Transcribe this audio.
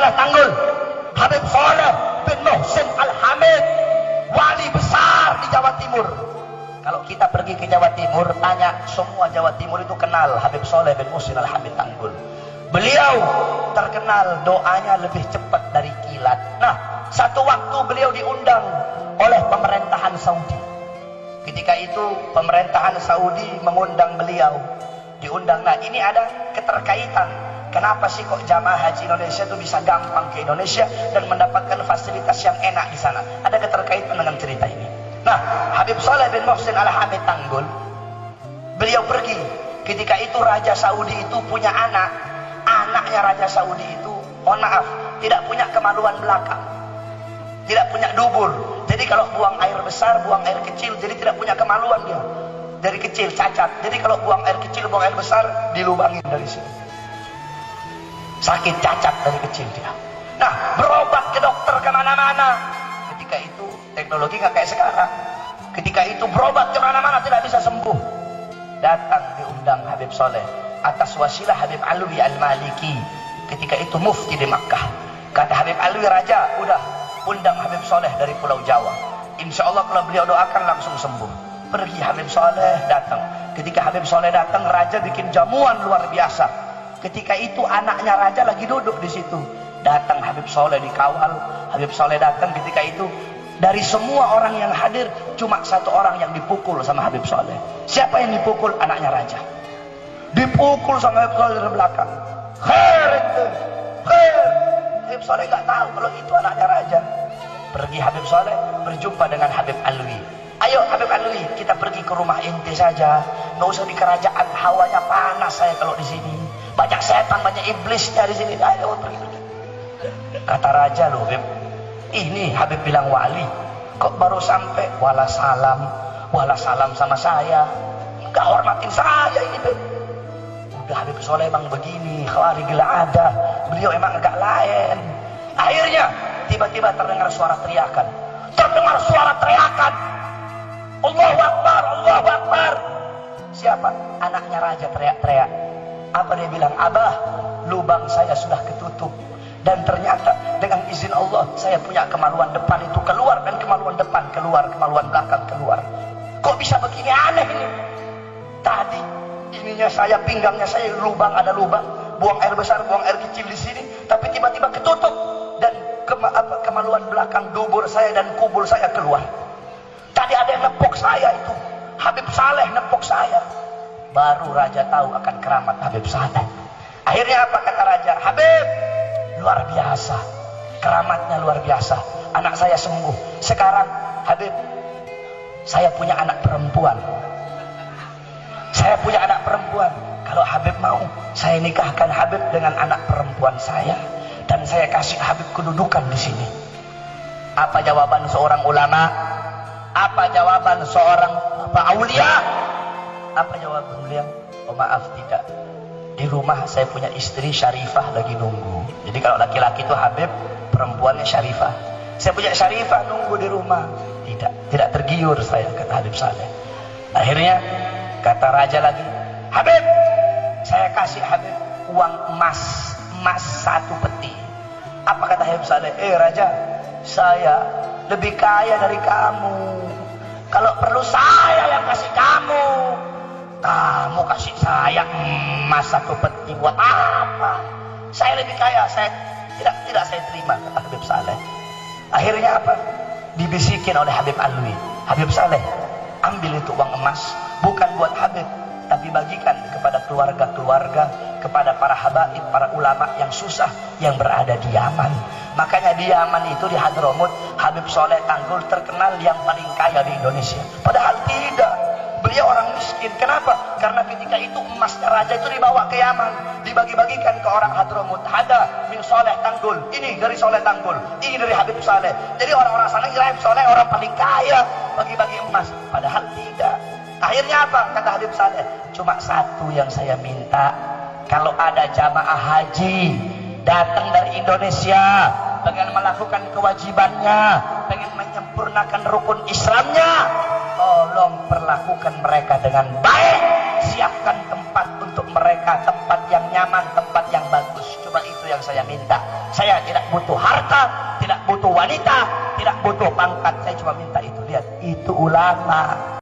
Saleh Tanggul, Habib Saleh bin Muhsin Al-Hamid, wali besar di Jawa Timur. Kalau kita pergi ke Jawa Timur, tanya semua Jawa Timur itu kenal Habib Saleh bin Muhsin Al-Hamid Tanggul. Beliau terkenal doanya lebih cepat dari kilat. Nah, satu waktu beliau diundang oleh pemerintahan Saudi. Ketika itu pemerintahan Saudi mengundang beliau. Diundang. Nah, ini ada keterkaitan. Kenapa sih kok jamaah haji Indonesia itu bisa gampang ke Indonesia dan mendapatkan fasilitas yang enak di sana? Ada keterkaitan dengan cerita ini. Nah, Habib Saleh bin Muhsin Al-Hamid Tanggul, beliau pergi. Ketika itu Raja Saudi itu punya anak. Anaknya Raja Saudi itu, mohon maaf, tidak punya kemaluan belakang, tidak punya dubur. Jadi kalau buang air besar, buang air kecil, jadi tidak punya kemaluan dia. Dari kecil cacat. Jadi kalau buang air kecil, buang air besar, dilubangin dari sini. Sakit cacat dari kecil dia. Nah, berobat ke dokter kemana-mana. Ketika itu teknologi nggak kayak sekarang. Ketika itu berobat kemana-mana tidak bisa sembuh. Datang diundang Habib Saleh atas wasilah Habib Alwi Al-Maliki. Ketika itu mufti di Makkah. Kata Habib Alwi, raja udah undang Habib Saleh dari Pulau Jawa. Insya Allah kalau beliau doakan langsung sembuh. Pergi Habib Saleh datang. Ketika Habib Saleh datang, raja bikin jamuan luar biasa. Ketika itu anaknya raja lagi duduk di situ. Datang Habib Saleh dikawal. Habib Saleh datang ketika itu. Dari semua orang yang hadir, cuma satu orang yang dipukul sama Habib Saleh. Siapa yang dipukul? Anaknya raja. Dipukul sama Habib Saleh dari belakang. Khair itu, khair. Habib Saleh nggak tahu kalau itu anaknya raja. Pergi Habib Saleh berjumpa dengan Habib Alwi. Ayo Habib Alwi, kita pergi ke rumah ente saja. Nggak usah di kerajaan, hawanya panas saya kalau di sini. Banyak setan, banyak iblisnya di sini. Ayo pergi. Kata raja, loh Habib, ini Habib bilang wali, kok baru sampai wala salam sama saya, nggak hormatin saya ini Habib. Udah Habib Saleh emang begini, khawarigil ada, beliau emang agak lain. Akhirnya tiba-tiba terdengar suara teriakan. Allahu Akbar, Allahu Akbar. Siapa? Anaknya raja teriak-teriak. Apa dia bilang? Abah, lubang saya sudah ketutup. Dan ternyata dengan izin Allah saya punya kemaluan depan itu keluar, dan kemaluan depan keluar, kemaluan belakang keluar. Kok bisa begini, aneh ini. Tadi ininya saya, pinggangnya saya lubang, ada lubang, buang air besar, buang air kecil di sini, tapi tiba-tiba ketutup, dan kemaluan belakang dubur saya dan kubul saya keluar. Tadi ada yang nepok saya itu, Habib Saleh nepok saya. Baru raja tahu akan keramat Habib Saleh. Akhirnya apa kata raja? Habib, luar biasa, keramatnya luar biasa, anak saya sembuh. Sekarang Habib, saya punya anak perempuan. Saya punya anak perempuan. Kalau Habib mau, saya nikahkan Habib dengan anak perempuan saya, dan saya kasih Habib kedudukan di sini. Apa jawaban seorang ulama? Apa jawaban seorang aulia? Apa jawaban beliau? Oh maaf, tidak. Di rumah saya punya istri Syarifah lagi nunggu. Jadi kalau laki-laki itu Habib, perempuannya Syarifah. Saya punya Syarifah nunggu di rumah. Tidak tergiur saya, kata Habib Saleh. Akhirnya kata raja lagi, Habib, saya kasih Habib uang emas 1 peti. Apa kata Habib Saleh? Raja, saya lebih kaya dari kamu. Kalau perlu saya yang kasih kamu. Kamu kasih saya emas 1 peti buat apa? Saya lebih kaya, saya tidak saya terima, kata Habib Saleh. Akhirnya apa? Dibisikin oleh Habib Alwi. Habib Saleh, ambil itu uang emas, bukan buat Habib, tapi bagikan kepada keluarga-keluarga, kepada para habaib, para ulama yang susah, yang berada di Yaman. Makanya di Yaman itu, di Hadramut, Habib Saleh Tanggul terkenal yang paling kaya di Indonesia. Padahal tidak, beliau orang miskin. Kenapa? Karena ketika itu emasnya raja itu dibawa ke Yaman, dibagi-bagikan ke orang Hadramut. Ada min Saleh Tanggul, ini dari Saleh Tanggul, ini dari Habib Saleh. Jadi orang-orang sana kira Habib Saleh orang paling kaya, bagi-bagi emas. Padahal tidak. Akhirnya apa? Kata Habib Saleh, cuma satu yang saya minta, kalau ada jamaah haji datang dari Indonesia, pengen melakukan kewajibannya, pengen menyempurnakan rukun Islamnya, tolong perlakukan mereka dengan baik, siapkan tempat untuk mereka, tempat yang nyaman, tempat yang bagus. Cuma itu yang yang saya minta. Saya tidak butuh harta, tidak butuh wanita, tidak butuh pangkat. Saya cuma minta itu. Lihat, itu ulama.